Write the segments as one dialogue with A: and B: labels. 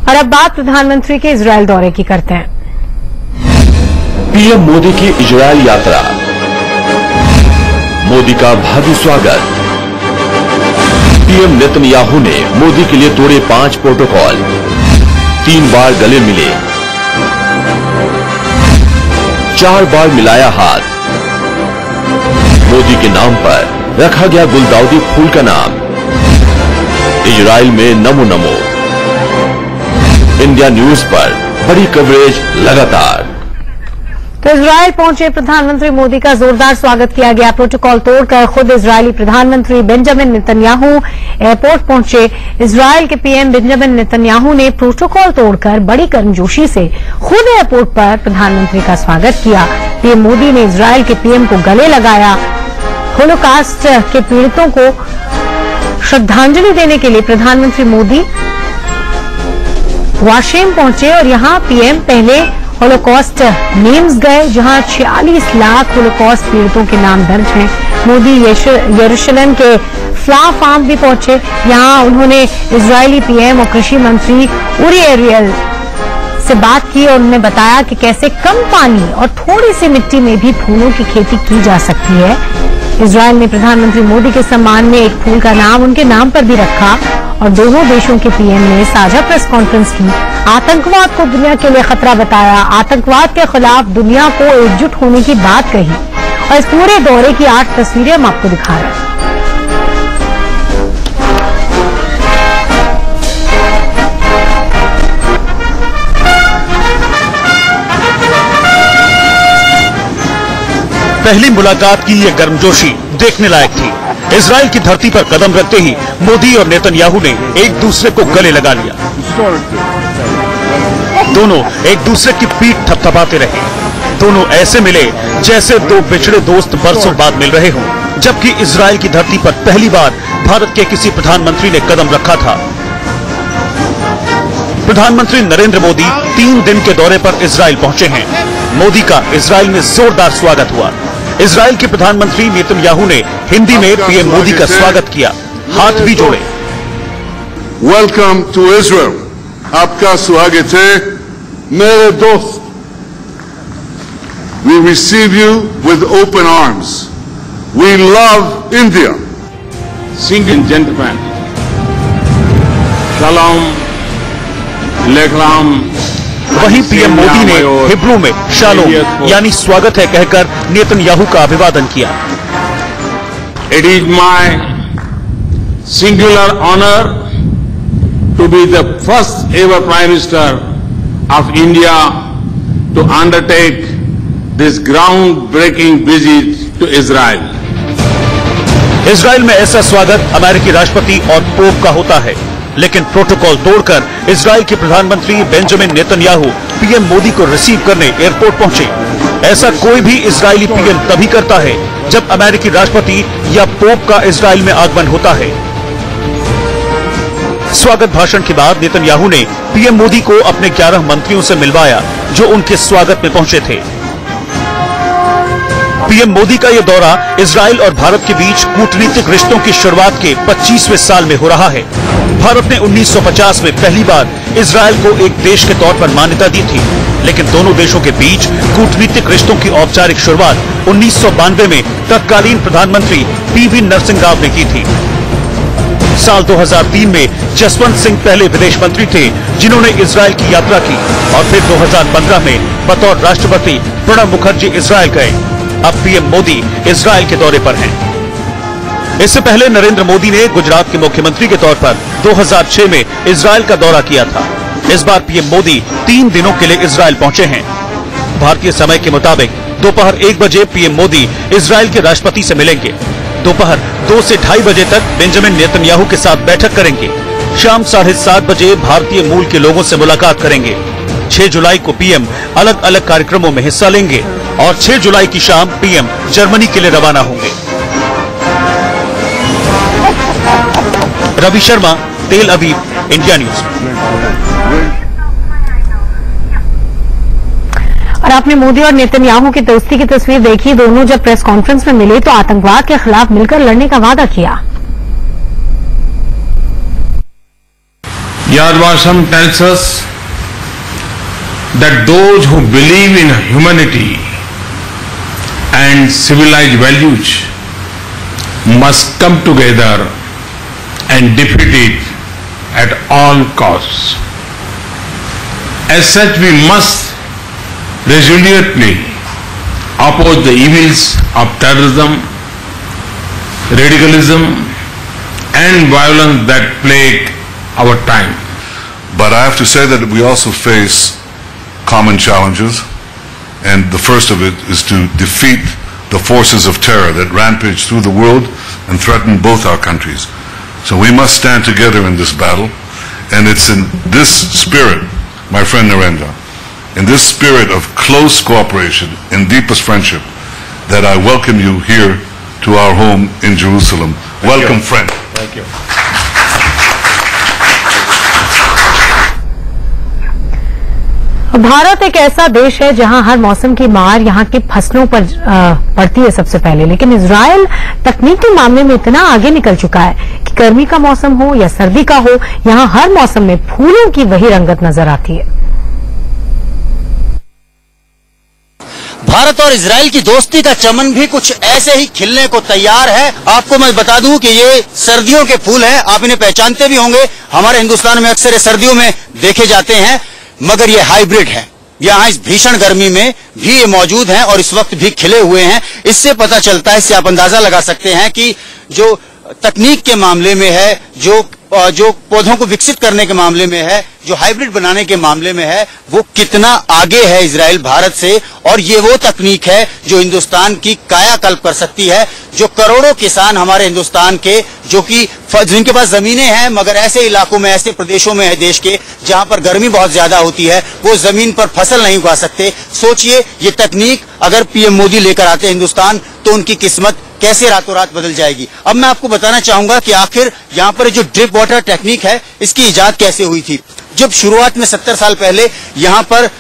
A: और अब बात प्रधानमंत्री के इजरायल दौरे की करते हैं।
B: पीएम मोदी की इजरायल यात्रा, मोदी का भव्य स्वागत। पीएम नेतन्याहू ने मोदी के लिए तोड़े 5 प्रोटोकॉल, 3 बार गले मिले, 4 बार मिलाया हाथ। मोदी के नाम पर रखा गया गुलदाउदी फूल का नाम। इजरायल में नमो नमो। इंडिया न्यूज पर बड़ी कवरेज लगातार।
A: तो इजरायल पहुंचे प्रधानमंत्री मोदी का जोरदार स्वागत किया गया। प्रोटोकॉल तोड़कर खुद इजरायली प्रधानमंत्री बेंजामिन नेतन्याहू एयरपोर्ट पहुंचे। इजरायल के पीएम बेंजामिन नेतन्याहू ने प्रोटोकॉल तोड़कर बड़ी गर्मजोशी से खुद एयरपोर्ट पर प्रधानमंत्री का स्वागत किया। पीएम मोदी ने इजरायल के पीएम को गले लगाया। होलोकॉस्ट के पीड़ितों को श्रद्धांजलि देने के लिए प्रधानमंत्री मोदी वाशेम पहुंचे और यहां पीएम पहले होलोकॉस्ट नेम्स गए, जहां 46 लाख होलोकॉस्ट पीड़ितों के नाम दर्ज हैं। मोदी यरूशलेम के फ्लावर फार्म भी पहुंचे। यहां उन्होंने इजरायली पीएम और कृषि मंत्री ऊरी एरियल से बात की और उन्होंने बताया कि कैसे कम पानी और थोड़ी सी मिट्टी में भी फूलों की खेती की जा सकती है। इजरायल ने प्रधानमंत्री मोदी के सम्मान में एक फूल का नाम उनके नाम पर भी रखा और दोनों देशों के पीएम ने साझा प्रेस कॉन्फ्रेंस की। आतंकवाद को दुनिया के लिए खतरा बताया। आतंकवाद के खिलाफ दुनिया को एकजुट होने की बात कही और इस पूरे दौरे की 8 तस्वीरें हम आपको दिखा रहे हैं।
C: पहली मुलाकात की ये गर्मजोशी देखने लायक थी। इजरायल की धरती पर कदम रखते ही मोदी और नेतन्याहू ने एक दूसरे को गले लगा लिया। दोनों एक दूसरे की पीठ थपथपाते रहे। दोनों ऐसे मिले जैसे 2 बिछड़े दोस्त बरसों बाद मिल रहे हों। जबकि इजरायल की धरती पर पहली बार भारत के किसी प्रधानमंत्री ने कदम रखा था। प्रधानमंत्री नरेंद्र मोदी 3 दिन के दौरे पर इजरायल पहुंचे हैं। मोदी का इजरायल में जोरदार स्वागत हुआ। इजरायल के प्रधानमंत्री नेतन्याहू ने हिंदी में पीएम मोदी का स्वागत किया, हाथ भी जोड़े।
D: वेलकम टू इजरायल, आपका स्वागत है मेरे दोस्त। We receive you with open arms. We love India.
E: Single gentleman, शलोम लेग्राम।
C: वहीं पीएम मोदी ने हिब्रू में शालोम यानी स्वागत है कहकर नेतन्याहू का अभिवादन किया।
E: It is my singular honour to be the first ever prime minister of India to undertake this groundbreaking visit to Israel.
C: Israel में ऐसा स्वागत अमेरिकी राष्ट्रपति और पोप का होता है, लेकिन प्रोटोकॉल तोड़कर इजरायल के प्रधानमंत्री बेंजामिन नेतन्याहू पीएम मोदी को रिसीव करने एयरपोर्ट पहुंचे। ऐसा कोई भी इजरायली पीएम तभी करता है जब अमेरिकी राष्ट्रपति या पोप का इजरायल में आगमन होता है। स्वागत भाषण के बाद नेतन्याहू ने पीएम मोदी को अपने 11 मंत्रियों से मिलवाया जो उनके स्वागत में पहुंचे थे। पीएम मोदी का यह दौरा इजरायल और भारत के बीच कूटनीतिक रिश्तों की शुरुआत के 25वें साल में हो रहा है। भारत ने 1950 में पहली बार इजरायल को एक देश के तौर पर मान्यता दी थी, लेकिन दोनों देशों के बीच कूटनीतिक रिश्तों की औपचारिक शुरुआत 1992 में तत्कालीन प्रधानमंत्री पीवी नरसिंह राव ने की थी। साल 2003 में जसवंत सिंह पहले विदेश मंत्री थे जिन्होंने इजरायल की यात्रा की और फिर 2015 में बतौर राष्ट्रपति प्रणब मुखर्जी इजरायल गए। अब पीएम मोदी इजरायल के दौरे पर हैं। इससे पहले नरेंद्र मोदी ने गुजरात के मुख्यमंत्री के तौर पर 2006 में इजरायल का दौरा किया था। इस बार पीएम मोदी 3 दिनों के लिए इजरायल पहुंचे हैं। भारतीय समय के मुताबिक दोपहर 1 बजे पीएम मोदी इजरायल के राष्ट्रपति से मिलेंगे। दोपहर 2 से 2:30 बजे तक बेंजामिन नेतन्याहू के साथ बैठक करेंगे। शाम 7:30 बजे भारतीय मूल के लोगों से मुलाकात करेंगे। 6 जुलाई को पीएम अलग अलग कार्यक्रमों में हिस्सा लेंगे और 6 जुलाई की शाम पीएम जर्मनी के लिए रवाना होंगे। रवि शर्मा, तेल अवीव, इंडिया न्यूज।
A: और आपने मोदी और नेतन्याहू की दोस्ती की तस्वीर देखी। दोनों जब प्रेस कॉन्फ्रेंस में मिले तो आतंकवाद के खिलाफ मिलकर लड़ने का वादा किया।
E: Yad Vasam tells us that those who believe in humanity and civilized values must come together and defeat it at all costs. As such, we must resolutely oppose the evils of terrorism, radicalism, and violence that plague our time.
D: But I have to say that we also face common challenges, and the first of it is to defeat the forces of terror that rampage through the world and threaten both our countries. So we must stand together in this battle, and it's in this spirit, my friend Narendra, in this spirit of close cooperation and deepest friendship, that I welcome you here to our home in Jerusalem. Welcome, friend.
E: Thank you.
A: Bharat एक ऐसा देश है जहां हर मौसम की मार यहां की फसलों पर पड़ती है सबसे पहले, लेकिन इजराइल तकनीक के मामले में इतना आगे निकल चुका है कि गर्मी का मौसम हो या सर्दी का हो, यहां हर मौसम में फूलों की वही रंगत नजर आती है।
F: भारत और इजराइल की दोस्ती का चमन भी कुछ ऐसे ही खिलने को तैयार है। आपको मैं बता दूं कि ये सर्दियों के फूल हैं, आप इन्हें पहचानते भी होंगे। हमारे हिंदुस्तान में अक्सर सर्दियों में देखे जाते हैं, मगर ये हाइब्रिड है। यहाँ इस भीषण गर्मी में भी ये मौजूद हैं और इस वक्त भी खिले हुए हैं। इससे पता चलता है, इससे आप अंदाजा लगा सकते हैं कि जो तकनीक के मामले में है, जो पौधों को विकसित करने के मामले में है, जो हाइब्रिड बनाने के मामले में है, वो कितना आगे है इजराइल भारत से। और ये वो तकनीक है जो हिंदुस्तान की कायाकल्प कर सकती है, जो करोड़ों किसान हमारे हिंदुस्तान के, जो कि जिनके पास जमीनें हैं मगर ऐसे इलाकों में, ऐसे प्रदेशों में है देश के जहां पर गर्मी बहुत ज्यादा होती है, वो जमीन पर फसल नहीं उगा सकते। सोचिए, ये तकनीक अगर पीएम मोदी लेकर आते हिंदुस्तान तो उनकी किस्मत कैसे रातों रात बदल जाएगी। अब मैं आपको बताना चाहूंगा कि आखिर यहाँ पर जो ड्रिप वाटर टेक्निक है, इसकी इजाद कैसे हुई थी। जब शुरुआत में 70 साल पहले यहाँ पर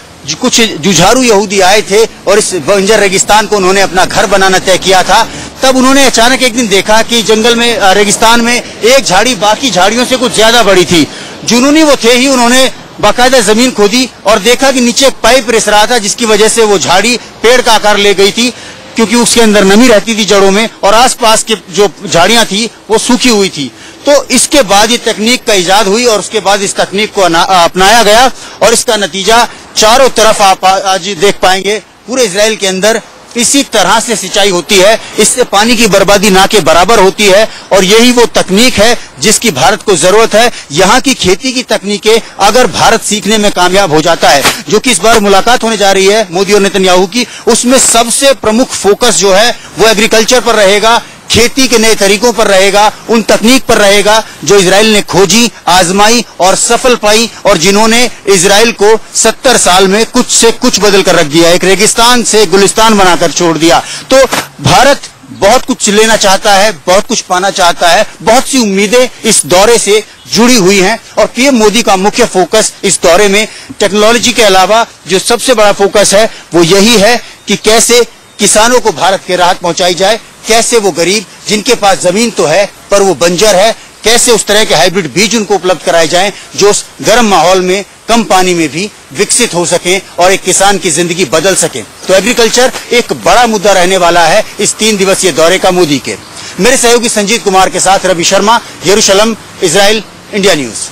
F: कुछ जुझारू यहूदी आए थे और इस बंजर रेगिस्तान को उन्होंने अपना घर बनाना तय किया था, तब उन्होंने अचानक एक दिन देखा कि जंगल में, रेगिस्तान में एक झाड़ी बाकी झाड़ियों से कुछ ज्यादा बड़ी थी। जुनूनी वो थे ही, उन्होंने बाकायदा जमीन खोदी और देखा कि नीचे एक पाइप रिस रहा था, जिसकी वजह से वो झाड़ी पेड़ का आकार ले गई थी, क्योंकि उसके अंदर नमी रहती थी जड़ों में, और आसपास के जो झाड़ियां थी वो सूखी हुई थी। तो इसके बाद ये तकनीक का इजाद हुई और उसके बाद इस तकनीक को अपनाया गया और इसका नतीजा चारों तरफ आप आज देख पाएंगे। पूरे इजराइल के अंदर इसी तरह से सिंचाई होती है, इससे पानी की बर्बादी ना के बराबर होती है, और यही वो तकनीक है जिसकी भारत को जरूरत है। यहाँ की खेती की तकनीकें अगर भारत सीखने में कामयाब हो जाता है, जो कि इस बार मुलाकात होने जा रही है मोदी और नेतन्याहू की, उसमें सबसे प्रमुख फोकस जो है वो एग्रीकल्चर पर रहेगा, खेती के नए तरीकों पर रहेगा, उन तकनीक पर रहेगा जो इजराइल ने खोजी, आजमाई और सफल पाई, और जिन्होंने इजराइल को 70 साल में कुछ से कुछ बदल कर रख दिया, एक रेगिस्तान से गुलिस्तान बनाकर छोड़ दिया। तो भारत बहुत कुछ लेना चाहता है, बहुत कुछ पाना चाहता है, बहुत सी उम्मीदें इस दौरे से जुड़ी हुई हैं, और पीएम मोदी का मुख्य फोकस इस दौरे में टेक्नोलॉजी के अलावा जो सबसे बड़ा फोकस है वो यही है कि कैसे किसानों को भारत के राहत पहुंचाई जाए, कैसे वो गरीब जिनके पास जमीन तो है पर वो बंजर है, कैसे उस तरह के हाइब्रिड बीज उनको उपलब्ध कराए जाएं जो उस गर्म माहौल में, कम पानी में भी विकसित हो सके और एक किसान की जिंदगी बदल सके। तो एग्रीकल्चर एक बड़ा मुद्दा रहने वाला है इस 3 दिवसीय दौरे का मोदी के। मेरे सहयोगी संजीत कुमार के साथ रवि शर्मा, यरूशलेम, इजराइल, इंडिया न्यूज।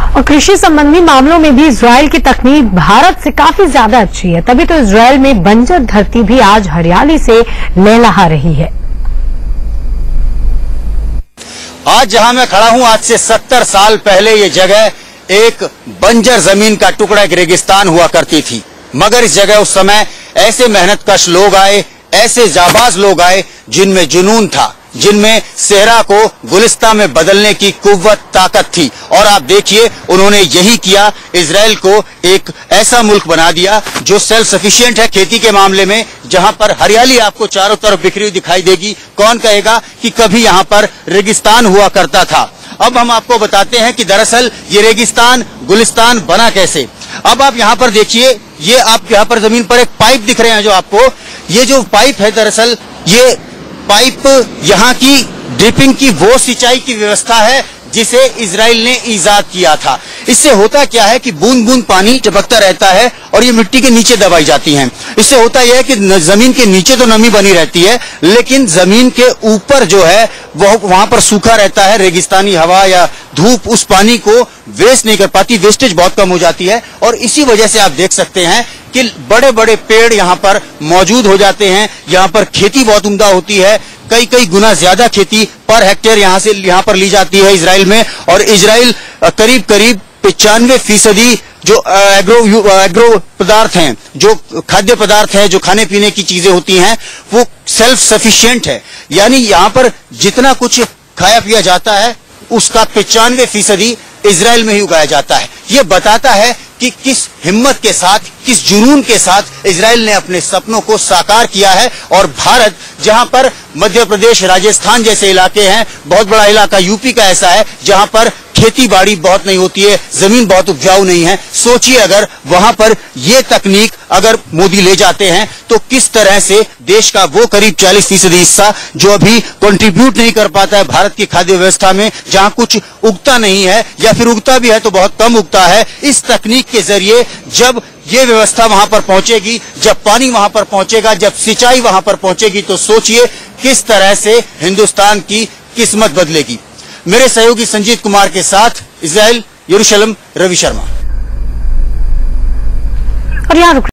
A: और कृषि संबंधी मामलों में भी इजराइल की तकनीक भारत से काफी ज्यादा अच्छी है, तभी तो इजराइल में बंजर धरती भी आज हरियाली से लहलहा रही है।
F: आज जहां मैं खड़ा हूं, आज से 70 साल पहले ये जगह एक बंजर जमीन का टुकड़ा, एक रेगिस्तान हुआ करती थी, मगर इस जगह उस समय ऐसे मेहनतकश लोग आए, ऐसे जाबाज लोग आए जिनमें जुनून था, जिनमें सेहरा को गुलिस्तान में बदलने की कुव्वत, ताकत थी। और आप देखिए, उन्होंने यही किया, इजराइल को एक ऐसा मुल्क बना दिया जो सेल्फ सफिशिएंट है खेती के मामले में, जहां पर हरियाली आपको चारों तरफ बिखरी हुई दिखाई देगी। कौन कहेगा कि कभी यहां पर रेगिस्तान हुआ करता था। अब हम आपको बताते हैं कि दरअसल ये रेगिस्तान गुलिस्तान बना कैसे। अब आप यहां पर देखिए, ये आप यहां पर जमीन पर एक पाइप दिख रहे हैं जो आपको, ये जो पाइप है दरअसल ये पाइप यहाँ की ड्रिपिंग की वो सिंचाई की व्यवस्था है जिसे इजराइल ने ईजाद किया था। इससे होता क्या है कि बूंद बूंद पानी टपकता रहता है और ये मिट्टी के नीचे दबाई जाती हैं। इससे होता यह है कि जमीन के नीचे तो नमी बनी रहती है, लेकिन जमीन के ऊपर जो है वहां पर सूखा रहता है। रेगिस्तानी हवा या धूप उस पानी को वेस्ट नहीं कर पाती, वेस्टेज बहुत कम हो जाती है। और इसी वजह से आप देख सकते हैं कि बड़े बड़े पेड़ यहाँ पर मौजूद हो जाते हैं। यहाँ पर खेती बहुत उम्दा होती है, कई कई गुना ज्यादा खेती पर हेक्टेयर यहाँ पर ली जाती है इजराइल में। और इजराइल करीब करीब 95% जो एग्रो पदार्थ हैं, जो खाद्य पदार्थ हैं, जो खाने पीने की चीजें होती हैं, वो सेल्फ सफिशिएंट है। यानी यहाँ पर जितना कुछ खाया पिया जाता है उसका 95% इजराइल में ही उगाया जाता है। ये बताता है कि किस हिम्मत के साथ, किस जुनून के साथ इजराइल ने अपने सपनों को साकार किया है। और भारत, जहां पर मध्य प्रदेश, राजस्थान जैसे इलाके हैं, बहुत बड़ा इलाका यूपी का ऐसा है जहां पर खेती बाड़ी बहुत नहीं होती है, जमीन बहुत उपजाऊ नहीं है। सोचिए अगर वहां पर ये तकनीक अगर मोदी ले जाते हैं तो किस तरह से देश का वो करीब 40% हिस्सा जो अभी कंट्रीब्यूट नहीं कर पाता है भारत की खाद्य व्यवस्था में, जहां कुछ उगता नहीं है या फिर उगता भी है तो बहुत कम उगता है, इस तकनीक के जरिए जब ये व्यवस्था वहां पर पहुंचेगी, जब पानी वहां पर पहुंचेगा, जब सिंचाई वहां पर पहुंचेगी, तो सोचिए किस तरह से हिंदुस्तान की किस्मत बदलेगी। मेरे सहयोगी संजीत कुमार के साथ इजराइल, यरूशलेम, रवि शर्मा।
A: और यहाँ